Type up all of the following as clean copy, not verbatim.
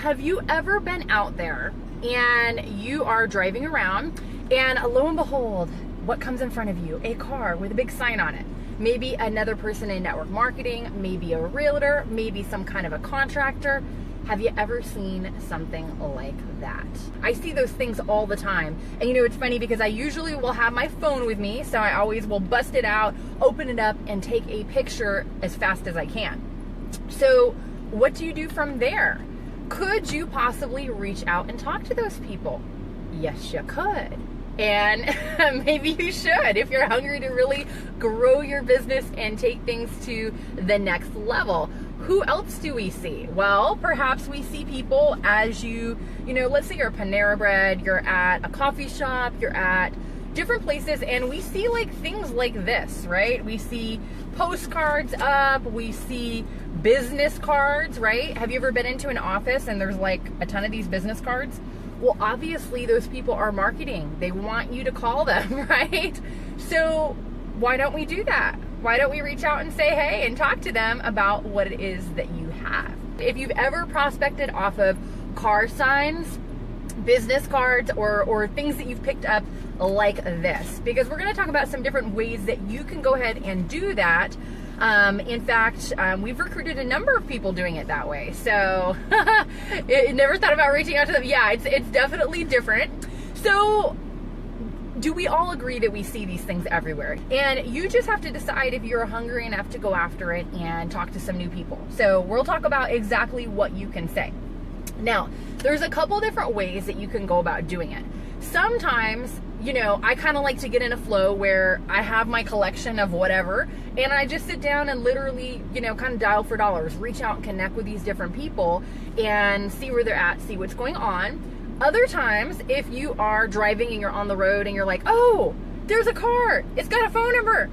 have you ever been out there and you are driving around and lo and behold, what comes in front of you? A car with a big sign on it. Maybe another person in network marketing, maybe a realtor, maybe some kind of a contractor. Have you ever seen something like that? I see those things all the time. And you know, it's funny because I usually will have my phone with me, so I always will bust it out, open it up, and take a picture as fast as I can. So what do you do from there? Could you possibly reach out and talk to those people? Yes, you could. And maybe you should if you're hungry to really grow your business and take things to the next level. Who else do we see? Well, perhaps we see people as you know, let's say you're a Panera Bread, you're at a coffee shop, you're at different places, and we see like things like this, right? We see postcards up, we see business cards, right? Have you ever been into an office and there's like a ton of these business cards? Well, obviously those people are marketing. They want you to call them, right? So why don't we do that? Why don't we reach out and say, hey, and talk to them about what it is that you have? If you've ever prospected off of car signs, business cards, or things that you've picked up like this, because we're going to talk about some different ways that you can go ahead and do that. In fact, we've recruited a number of people doing it that way. So never thought about reaching out to them. Yeah, it's definitely different. So do we all agree that we see these things everywhere? And you just have to decide if you're hungry enough to go after it and talk to some new people. So we'll talk about exactly what you can say. Now, there's a couple different ways that you can go about doing it. Sometimes, you know, I kind of like to get in a flow where I have my collection of whatever, and I just sit down and literally, you know, kind of dial for dollars, reach out and connect with these different people and see where they're at, see what's going on. Other times, if you are driving and you're on the road and you're like, oh, there's a car, it's got a phone number,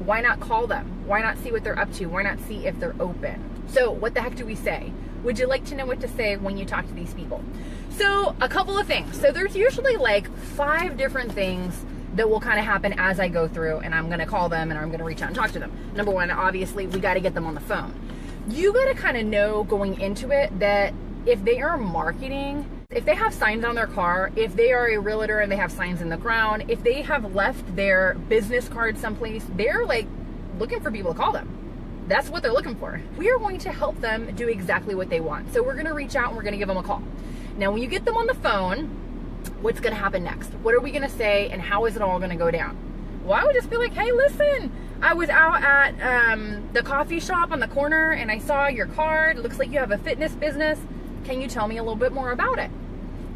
why not call them? Why not see what they're up to? Why not see if they're open? So what the heck do we say? Would you like to know what to say when you talk to these people? So a couple of things. So there's usually like 5 different things that will kind of happen as I go through, and I'm going to call them and I'm going to reach out and talk to them. Number one, obviously, we got to get them on the phone. You got to kind of know going into it that if they are marketing, if they have signs on their car, if they are a realtor and they have signs in the ground, if they have left their business card someplace, they're like looking for people to call them. That's what they're looking for. We are going to help them do exactly what they want. So we're going to reach out and we're going to give them a call. Now, when you get them on the phone, what's going to happen next? What are we going to say, and how is it all going to go down? Well, I would just be like, hey, listen, I was out at the coffee shop on the corner and I saw your card. It looks like you have a fitness business. Can you tell me a little bit more about it?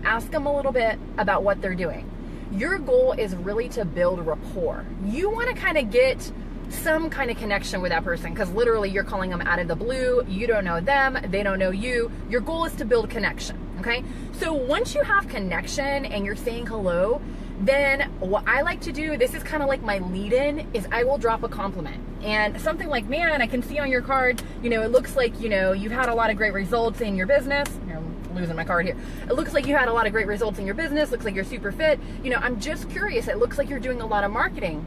Ask them a little bit about what they're doing. Your goal is really to build rapport. You want to kind of get some kind of connection with that person, because literally you're calling them out of the blue. You don't know them, they don't know you. Your goal is to build connection, okay? So once you have connection and you're saying hello, then what I like to do, this is kind of like my lead-in, is I will drop a compliment. And something like, man, I can see on your card, you know, it looks like, you know, you've had a lot of great results in your business. Here, I'm losing my card here. It looks like you had a lot of great results in your business. Looks like you're super fit. You know, I'm just curious. It looks like you're doing a lot of marketing.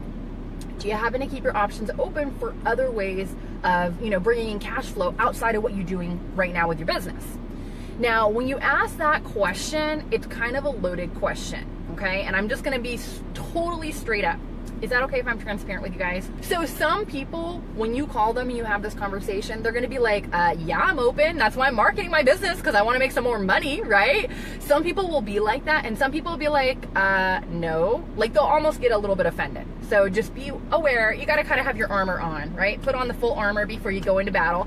Do you happen to keep your options open for other ways of, you know, bringing in cash flow outside of what you're doing right now with your business? Now, when you ask that question, it's kind of a loaded question, okay? And I'm just going to be totally straight up. Is that okay if I'm transparent with you guys? So some people, when you call them and you have this conversation, they're going to be like, yeah, I'm open. That's why I'm marketing my business, because I want to make some more money, right? Some people will be like that, and some people will be like, no. Like, they'll almost get a little bit offended. So just be aware. You got to kind of have your armor on, right? Put on the full armor before you go into battle.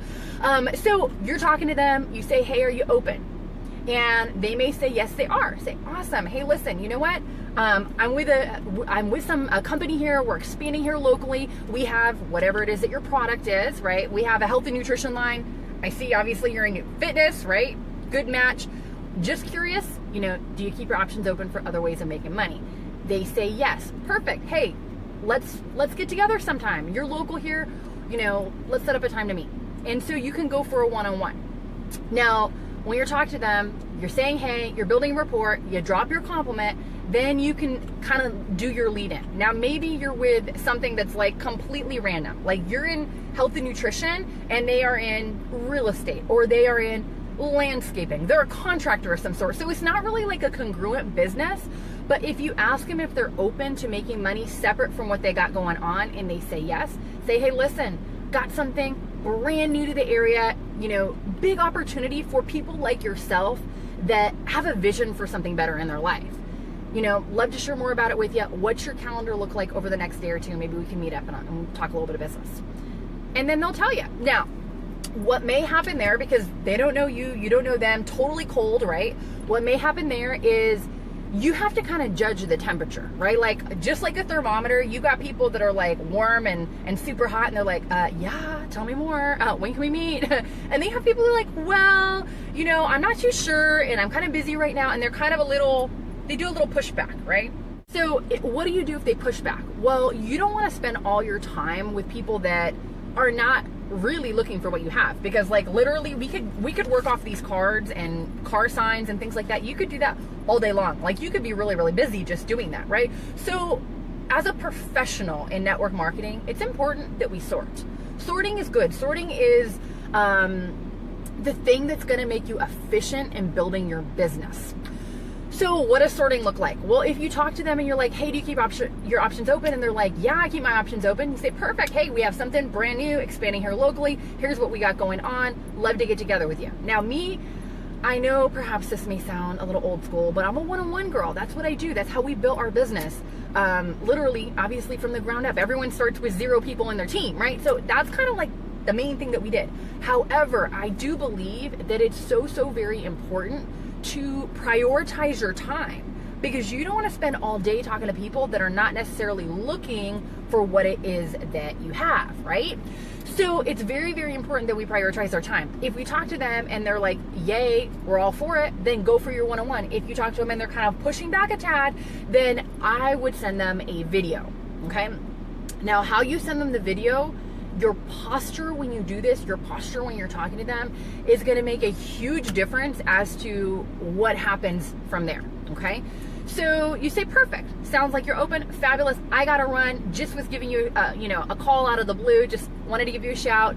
So you're talking to them. You say, hey, are you open? And they may say, yes, they are. Say, awesome. Hey, listen, you know what? I'm with a company here. We're expanding here locally. We have whatever it is that your product is, right? We have a health and nutrition line. I see, obviously, you're in fitness, right? Good match. Just curious, you know, do you keep your options open for other ways of making money? They say yes. Perfect. Hey, let's get together sometime. You're local here. You know, let's set up a time to meet. And so you can go for a one-on-one. Now, when you're talking to them, you're saying, hey, you're building rapport, you drop your compliment, then you can kind of do your lead in. Now, maybe you're with something that's like completely random. Like you're in health and nutrition and they are in real estate, or they are in landscaping. They're a contractor of some sort. So it's not really like a congruent business. But if you ask them if they're open to making money separate from what they got going on and they say yes, say, hey, listen, got something brand new to the area, you know, big opportunity for people like yourself that have a vision for something better in their life. You know, love to share more about it with you. What's your calendar look like over the next day or two? Maybe we can meet up and talk a little bit of business. And then they'll tell you. Now, what may happen there, because they don't know you, you don't know them, totally cold, right? What may happen there is you have to kind of judge the temperature, right? Like, just like a thermometer, you got people that are like warm and super hot, and they're like, yeah, tell me more. When can we meet? And they have people who are like, well, you know, I'm not too sure, and I'm kind of busy right now, and they're kind of they do a little pushback, right? So what do you do if they push back? Well, you don't want to spend all your time with people that are not really looking for what you have, because like literally we could work off these cards and car signs and things like that. You could do that all day long. Like, you could be really, really busy just doing that, right? So as a professional in network marketing, it's important that we sort. Sorting is good. Sorting is the thing that's going to make you efficient in building your business. So what does sorting look like? Well, if you talk to them and you're like, hey, do you keep your options open? And they're like, yeah, I keep my options open. You say, perfect. Hey, we have something brand new expanding here locally. Here's what we got going on. Love to get together with you. Now, me, I know perhaps this may sound a little old school, but I'm a one-on-one girl. That's what I do. That's how we built our business. Literally, obviously from the ground up. Everyone starts with 0 people in their team, right? So that's kind of like the main thing that we did. However, I do believe that it's so very important to prioritize your time, because you don't want to spend all day talking to people that are not necessarily looking for what it is that you have, right? So it's very important that we prioritize our time. If we talk to them and they're like, yay, we're all for it, then go for your one-on-one. If you talk to them and they're kind of pushing back a tad, then I would send them a video, okay? Now, how you send them the video, your posture when you do this, your posture when you're talking to them is going to make a huge difference as to what happens from there, okay? So you say, perfect. Sounds like you're open. Fabulous. I got to run. Just was giving you, a call out of the blue. Just wanted to give you a shout.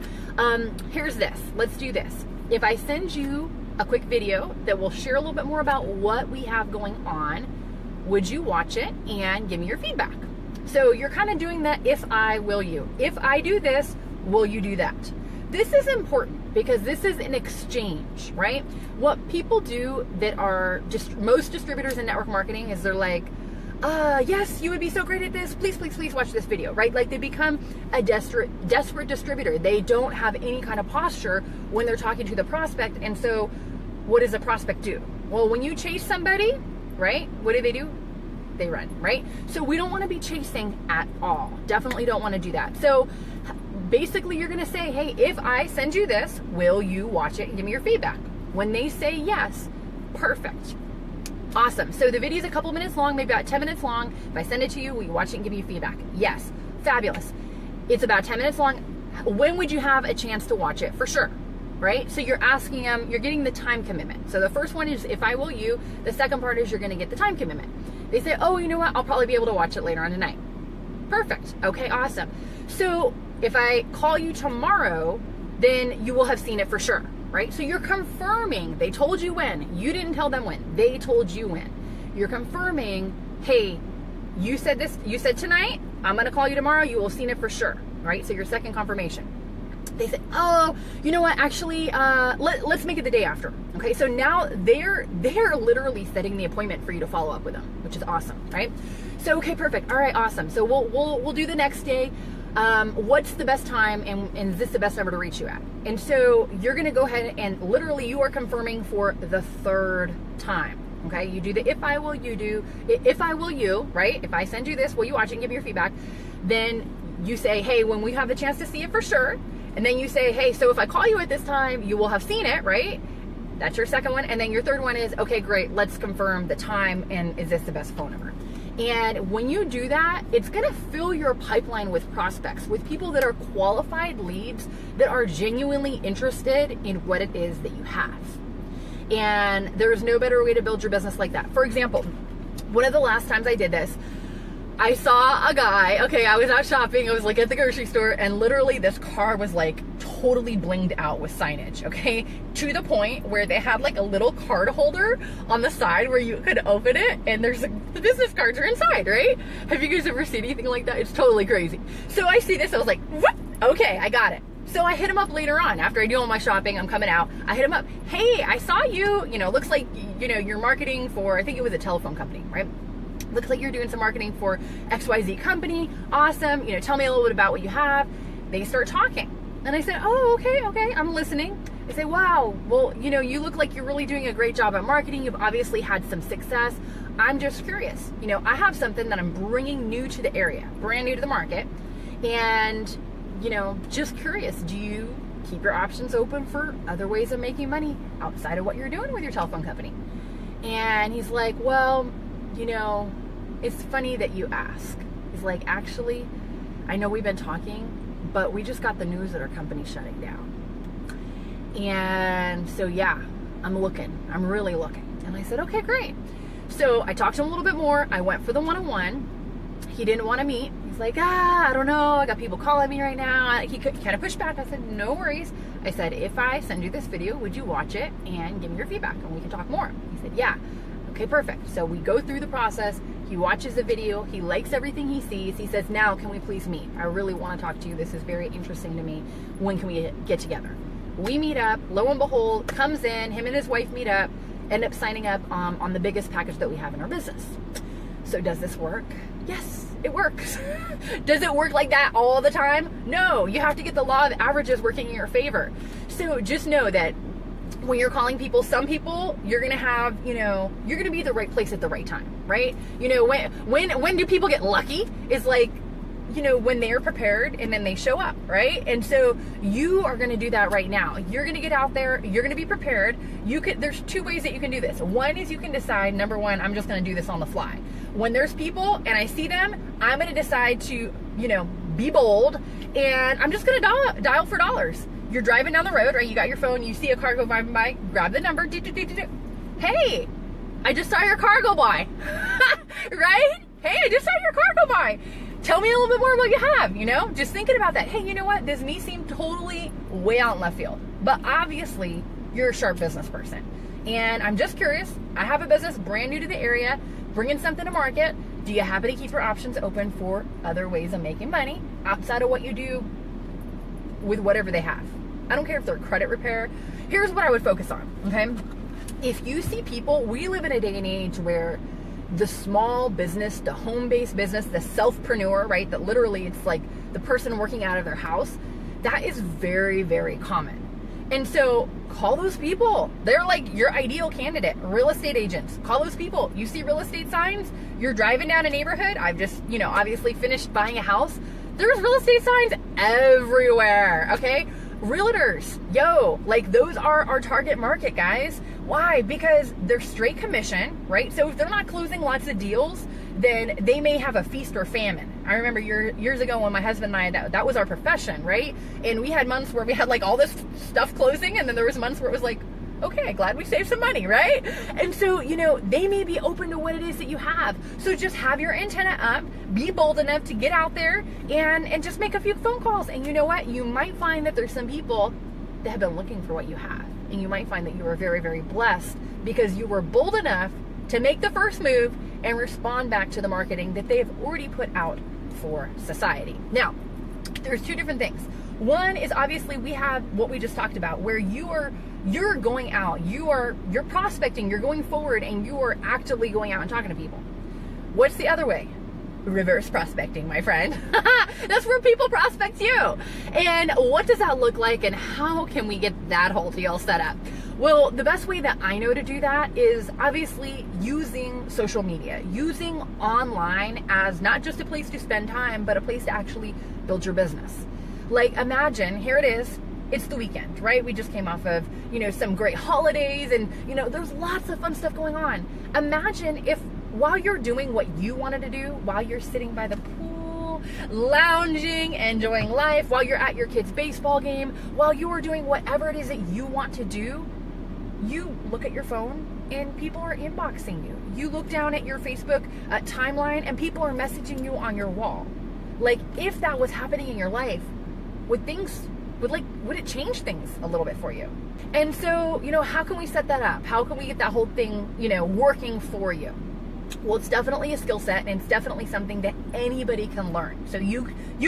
Here's this. Let's do this. If I send you a quick video that will share a little bit more about what we have going on, would you watch it and give me your feedback? So you're kind of doing that if I, will you. If I do this, will you do that? This is important because this is an exchange, right? What people do that are just most distributors in network marketing is they're like, yes, you would be so great at this. Please watch this video, right? Like, they become a desperate distributor. They don't have any kind of posture when they're talking to the prospect. And so what does a prospect do? Well, when you chase somebody, right, what do? They run, right? So we don't want to be chasing at all. Definitely don't want to do that. So basically you're going to say, hey, if I send you this, will you watch it and give me your feedback? When they say yes, perfect. Awesome. So the video is a couple minutes long, maybe about 10 minutes long. If I send it to you, will you watch it and give me feedback? Yes. Fabulous. It's about 10 minutes long. When would you have a chance to watch it? For sure. Right? So you're asking them, you're getting the time commitment. So the first one is if I will you. The second part is you're going to get the time commitment. They say, oh, you know what? I'll probably be able to watch it later on tonight. Perfect. Okay, awesome. So if I call you tomorrow, then you will have seen it for sure, right? So you're confirming. They told you when. You didn't tell them when. They told you when. You're confirming, hey, you said this, you said tonight, I'm going to call you tomorrow. You will have seen it for sure, right? So your second confirmation. They say, oh, you know what, actually, let's make it the day after. Okay, so now they're literally setting the appointment for you to follow up with them, which is awesome, right? So, okay, perfect. All right, awesome. So we'll do the next day. What's the best time, and is this the best number to reach you at? And so you're going to go ahead and literally you are confirming for the third time. Okay, you do the if I will you, right? If I send you this, will you watch it and give me your feedback? Then you say, hey, when we have the chance to see it for sure. And then you say, hey, so if I call you at this time, you will have seen it, right? That's your second one. And then your third one is, okay, great, let's confirm the time, and is this the best phone number? And when you do that, it's going to fill your pipeline with prospects, with people that are qualified leads that are genuinely interested in what it is that you have. And there's no better way to build your business like that. For example, one of the last times I did this, I saw a guy, okay, I was out shopping, I was like at the grocery store, and literally this car was like totally blinged out with signage, okay? To the point where they had like a little card holder on the side where you could open it and there's like, the business cards are inside, right? Have you guys ever seen anything like that? It's totally crazy. So I see this, I was like, what? Okay, I got it. So I hit him up later on after I do all my shopping. I'm coming out. I hit him up. Hey, I saw you. You know, looks like, you know, you're marketing for, I think it was a telephone company, right? Looks like you're doing some marketing for XYZ company. Awesome. You know, tell me a little bit about what you have. They start talking. And I said, oh, okay, I'm listening. They say, wow, well, you know, you look like you're really doing a great job at marketing. You've obviously had some success. I'm just curious. You know, I have something that I'm bringing new to the area, brand new to the market. And, you know, just curious, do you keep your options open for other ways of making money outside of what you're doing with your telephone company? And he's like, well, you know, it's funny that you ask. He's like, actually, I know we've been talking, but we just got the news that our company's shutting down. And so, yeah, I'm really looking. And I said, okay, great. So I talked to him a little bit more. I went for the one-on-one. He didn't want to meet. He's like, I don't know. I got people calling me right now. He kind of pushed back. I said, no worries. I said, if I send you this video, would you watch it and give me your feedback and we can talk more? He said, yeah. Okay, perfect. So we go through the process. He watches the video. He likes everything he sees. He says, now can we please meet? I really want to talk to you. This is very interesting to me. When can we get together? We meet up. Lo and behold, comes in. Him and his wife meet up. End up signing up on the biggest package that we have in our business. So does this work? Yes, it works. Does it work like that all the time? No, you have to get the law of averages working in your favor. So just know that when you're calling people, some people you're going to have, you know, you're going to be at the right place at the right time, right? You know, when do people get lucky is like, you know, when they're prepared and then they show up, right? And so you are going to do that right now. You're going to get out there. You're going to be prepared. There's two ways that you can do this. One is you can decide, number one, I'm just going to do this on the fly. When there's people and I see them, I'm going to decide to, you know, be bold and I'm just going to dial for dollars. You're driving down the road, right? You got your phone, you see a car go by, grab the number, hey, I just saw your car go by, right? Hey, I just saw your car go by. Tell me a little bit more about what you have, you know? Just thinking about that. Hey, you know what? This may seem totally way out in left field, but obviously you're a sharp business person. And I'm just curious. I have a business brand new to the area, bringing something to market. Do you happen to keep your options open for other ways of making money outside of what you do with whatever they have? I don't care if they're credit repair. Here's what I would focus on, okay? If you see people, we live in a day and age where the small business, the home-based business, the self-preneur, right? That literally it's like the person working out of their house. That is very, very common. And so call those people. They're like your ideal candidate. Real estate agents, call those people. You see real estate signs, you're driving down a neighborhood. I've just, you know, obviously finished buying a house. There's real estate signs everywhere, okay? Realtors, like those are our target market, guys. Why? Because they're straight commission, right? So if they're not closing lots of deals, then they may have a feast or famine. I remember years ago when my husband and I, that was our profession, right? And we had months where we had like all this stuff closing, and then there was months where it was like, okay, glad we saved some money, right? And so, you know, they may be open to what it is that you have. So just have your antenna up, be bold enough to get out there and just make a few phone calls. And you know what? You might find that there's some people that have been looking for what you have. And you might find that you are very, very blessed because you were bold enough to make the first move and respond back to the marketing that they've already put out for society. Now, there's two different things. One is obviously we have what we just talked about, where you're going out, you're prospecting, you're going forward, and you are actively going out and talking to people. What's the other way? Reverse prospecting, my friend. That's where people prospect you. And what does that look like, and how can we get that whole deal set up? Well, the best way that I know to do that is obviously using social media, using online as not just a place to spend time, but a place to actually build your business. Like imagine, here it is, it's the weekend, right? We just came off of, you know, some great holidays and, you know, there's lots of fun stuff going on. Imagine if while you're doing what you wanted to do, while you're sitting by the pool, lounging, enjoying life, while you're at your kid's baseball game, while you are doing whatever it is that you want to do, you look at your phone and people are inboxing you. You look down at your Facebook timeline and people are messaging you on your wall. Like if that was happening in your life, would things would it change things a little bit for you? And so, how can we set that up? How can we get that whole thing, working for you? Well, it's definitely a skill set, and it's definitely something that anybody can learn. So you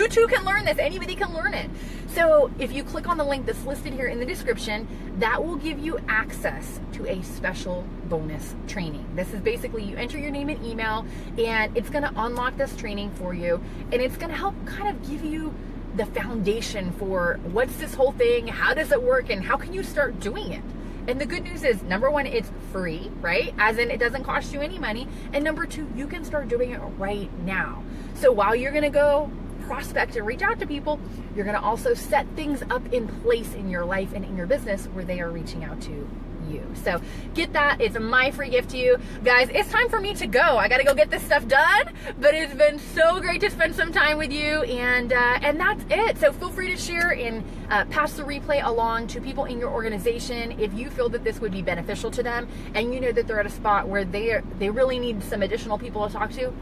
too can learn this. Anybody can learn it. So if you click on the link that's listed here in the description, that will give you access to a special bonus training. This is basically, you enter your name and email, and it's going to unlock this training for you, and it's going to help kind of give you the foundation for what's this whole thing, how does it work, and how can you start doing it. And the good news is, number one, it's free, right? As in, it doesn't cost you any money. And number two, you can start doing it right now. So while you're going to go prospect and reach out to people, you're going to also set things up in place in your life and in your business where they are reaching out to you. So get that. It's my free gift to you. Guys, it's time for me to go. I got to go get this stuff done, but it's been so great to spend some time with you, and that's it. So feel free to share and pass the replay along to people in your organization if you feel that this would be beneficial to them, and you know that they're at a spot where they really need some additional people to talk to.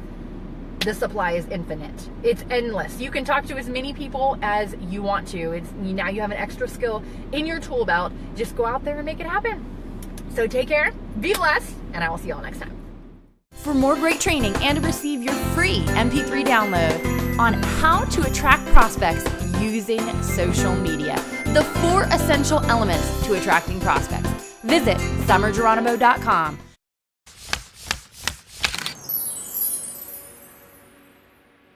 The supply is infinite. It's endless. You can talk to as many people as you want to. Now you have an extra skill in your tool belt. Just go out there and make it happen. So take care, be blessed, and I will see you all next time. For more great training and to receive your free MP3 download on how to attract prospects using social media, the 4 essential elements to attracting prospects, visit summergeronimo.com.